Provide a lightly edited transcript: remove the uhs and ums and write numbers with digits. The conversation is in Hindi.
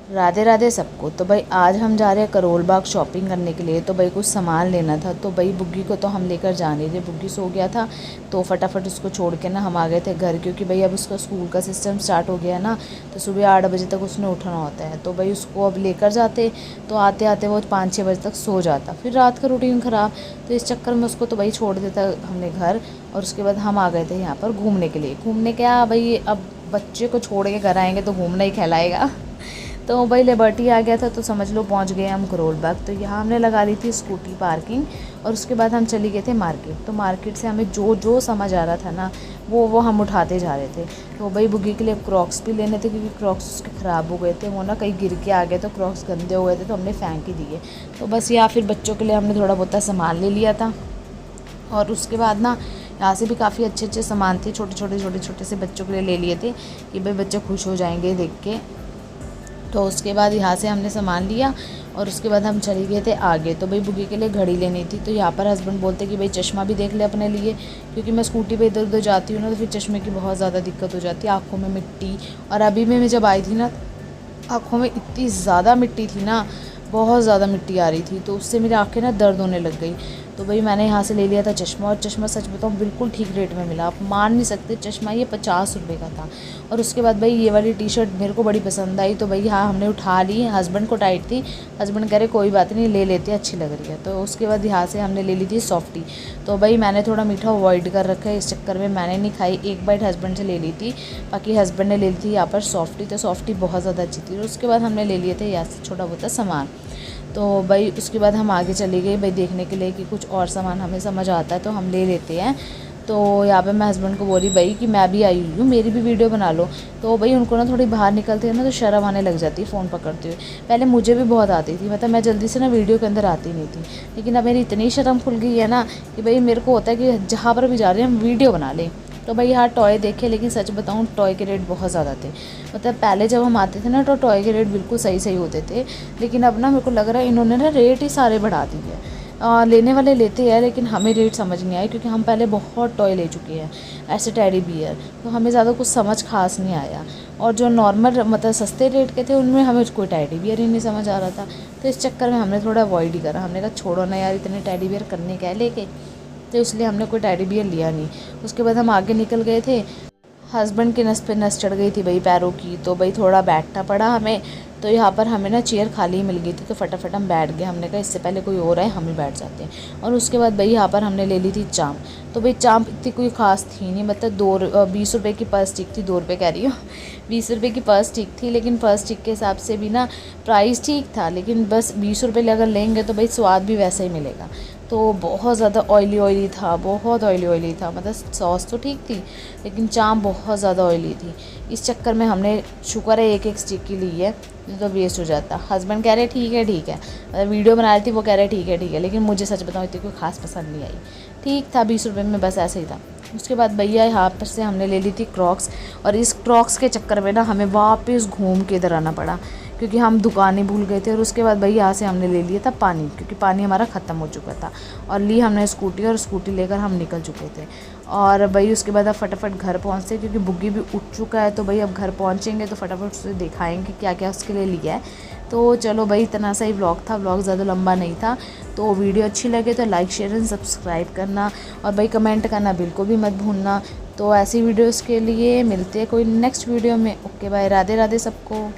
राधे राधे सबको। तो भाई आज हम जा रहे हैं करोल बाग शॉपिंग करने के लिए। तो भाई कुछ सामान लेना था। तो भाई बुग्गी को तो हम लेकर जा नहीं थे, बुग्गी सो गया था। तो फटाफट उसको छोड़ के ना हम आ गए थे घर, क्योंकि भाई अब उसका स्कूल का सिस्टम स्टार्ट हो गया है ना। तो सुबह 8 बजे तक उसने उठना होता है। तो भाई उसको अब लेकर जाते तो आते आते वो 5-6 बजे तक सो जाता, फिर रात का रूटीन ख़राब। तो इस चक्कर में उसको तो भाई छोड़ देता हमने घर। और उसके बाद हम आ गए थे यहाँ पर घूमने के लिए। घूमने क्या भाई, अब बच्चे को छोड़ के घर आएंगे तो घूमना ही कहलाएगा। तो भाई लिबर्टी आ गया था, तो समझ लो पहुंच गए हम करोल बाग। तो यहाँ हमने लगा ली थी स्कूटी पार्किंग, और उसके बाद हम चले गए थे मार्केट। तो मार्केट से हमें जो जो समझ आ रहा था ना वो हम उठाते जा रहे थे। तो भाई बुग्गी के लिए क्रॉक्स भी लेने थे, क्योंकि क्रॉक्स उसके ख़राब हो गए थे, वो ना कहीं गिर के आ गए तो क्रॉक्स गंदे हो गए थे, तो हमने फेंक ही दिए। तो बस या फिर बच्चों के लिए हमने थोड़ा बहुत सामान ले लिया था। और उसके बाद ना यहाँ से भी काफ़ी अच्छे अच्छे सामान थे, छोटे से बच्चों के लिए ले लिए थे, कि भाई बच्चे खुश हो जाएंगे देख के। तो उसके बाद यहाँ से हमने सामान लिया, और उसके बाद हम चले गए थे आगे। तो भाई बुग्गी के लिए घड़ी लेनी थी। तो यहाँ पर हस्बैंड बोलते कि भाई चश्मा भी देख ले अपने लिए, क्योंकि मैं स्कूटी पे इधर उधर जाती हूँ ना, तो फिर चश्मे की बहुत ज़्यादा दिक्कत हो जाती है, आँखों में मिट्टी। और अभी मैं जब आई थी ना, आँखों में इतनी ज़्यादा मिट्टी थी ना, बहुत ज़्यादा मिट्टी आ रही थी, तो उससे मेरी आँखें ना दर्द होने लग गई। तो भाई मैंने यहाँ से ले लिया था चश्मा, और चश्मा सच बताऊँ बिल्कुल ठीक रेट में मिला। आप मान नहीं सकते, चश्मा ये 50 रुपये का था। और उसके बाद भाई ये वाली टी शर्ट मेरे को बड़ी पसंद आई, तो भाई हाँ हमने उठा ली। हस्बैंड को टाइट थी, हस्बैंड कह रहे कोई बात नहीं ले लेते, अच्छी लग रही है। तो उसके बाद यहाँ से हमने ले ली थी सॉफ्टी। तो भाई मैंने थोड़ा मीठा अवॉइड कर रखा है, इस चक्कर में मैंने नहीं खाई, एक बाइट हस्बैंड से ले ली थी, बाकी हस्बैंड ने ले ली थी यहाँ पर सॉफ्टी। तो सॉफ्टी बहुत ज़्यादा अच्छी थी। और उसके बाद हमने ले लिए थे यहाँ से छोटा बहुत सामान। तो भाई उसके बाद हम आगे चले गए भाई देखने के लिए कि कुछ और सामान हमें समझ आता है तो हम ले लेते हैं। तो यहाँ पे मैं हस्बैंड को बोली भाई कि मैं भी आई हुई हूँ, मेरी भी वीडियो बना लो। तो भाई उनको ना थोड़ी बाहर निकलते हैं ना तो शर्म आने लग जाती है फ़ोन पकड़ते हुए। पहले मुझे भी बहुत आती थी, मतलब मैं जल्दी से ना वीडियो के अंदर आती नहीं थी, लेकिन अब मेरी इतनी शर्म खुल गई है ना कि भाई मेरे को होता है कि जहाँ पर भी जा रहे हैं हम वीडियो बना लें। तो भाई यहाँ टॉय देखे, लेकिन सच बताऊँ टॉय के रेट बहुत ज़्यादा थे। मतलब पहले जब हम आते थे ना तो टॉय के रेट बिल्कुल सही सही होते थे, लेकिन अब ना मेरे को लग रहा है इन्होंने ना रेट ही सारे बढ़ा दिए हैं। लेने वाले लेते हैं, लेकिन हमें रेट समझ नहीं आए, क्योंकि हम पहले बहुत टॉय ले चुके हैं ऐसे टेडी बियर, तो हमें ज़्यादा कुछ समझ खास नहीं आया। और जो नॉर्मल मतलब सस्ते रेट के थे उनमें हमें कोई टेडी बियर ही नहीं समझ आ रहा था। तो इस चक्कर में हमने थोड़ा अवॉइड ही करा, हमने कहा छोड़ो ना यार, इतने टेडी बियर करने क्या है लेके। तो इसलिए हमने कोई टेडी बियर लिया नहीं। उसके बाद हम आगे निकल गए थे। हस्बैंड की नस पे नस चढ़ गई थी भाई पैरों की, तो भाई थोड़ा बैठना पड़ा हमें। तो यहाँ पर हमें ना चेयर खाली ही मिल गई थी, तो फटाफट हम बैठ गए। हमने कहा इससे पहले कोई और आए हम ही बैठ जाते हैं। और उसके बाद भाई यहाँ पर हमने ले ली थी चाँप। तो भाई चाँप इतनी कोई ख़ास थी नहीं, मतलब 20 रुपये की पर स्टिक थी, 2 रुपये कह रही हूँ 20 रुपये की पर स्टिक थी, लेकिन पर स्टिक के हिसाब से भी ना प्राइस ठीक था, लेकिन बस 20 रुपये अगर लेंगे तो भाई स्वाद भी वैसा ही मिलेगा। तो बहुत ज़्यादा ऑयली था, बहुत ऑयली था, मतलब सॉस तो ठीक थी, लेकिन चाँप बहुत ज़्यादा ऑयली थी। इस चक्कर में हमने शुक्र है एक स्टिक की ली है, नहीं तो वेस्ट हो जाता। हस्बैंड कह रहे ठीक है मतलब वीडियो बना रही थी, वो कह रहे ठीक है, लेकिन मुझे सच बताऊँ इतनी कोई खास पसंद नहीं आई। ठीक था 20 रुपये में, बस ऐसे ही था। उसके बाद भैया यहाँ पर से हमने ले ली थी क्रॉक्स, और इस क्रॉक्स के चक्कर में ना हमें वापस घूम के इधर आना पड़ा, क्योंकि हम दुकानें भूल गए थे। और उसके बाद भाई यहाँ से हमने ले लिया था पानी, क्योंकि पानी हमारा ख़त्म हो चुका था, और ली हमने स्कूटी, और स्कूटी लेकर हम निकल चुके थे। और भाई उसके बाद अब फटाफट घर पहुँचते, क्योंकि बुग्गी भी उठ चुका है। तो भाई अब घर पहुँचेंगे तो फटाफट उसे दिखाएंगे क्या क्या उसके लिए लिया है। तो चलो भाई इतना सा ही व्लॉग था, व्लॉग ज़्यादा लंबा नहीं था। तो वीडियो अच्छी लगे तो लाइक शेयर एंड सब्सक्राइब करना, और भाई कमेंट करना बिल्कुल भी मत भूलना। तो ऐसी वीडियोस के लिए मिलते हैं कोई नेक्स्ट वीडियो में। ओके बाय, राधे राधे सबको।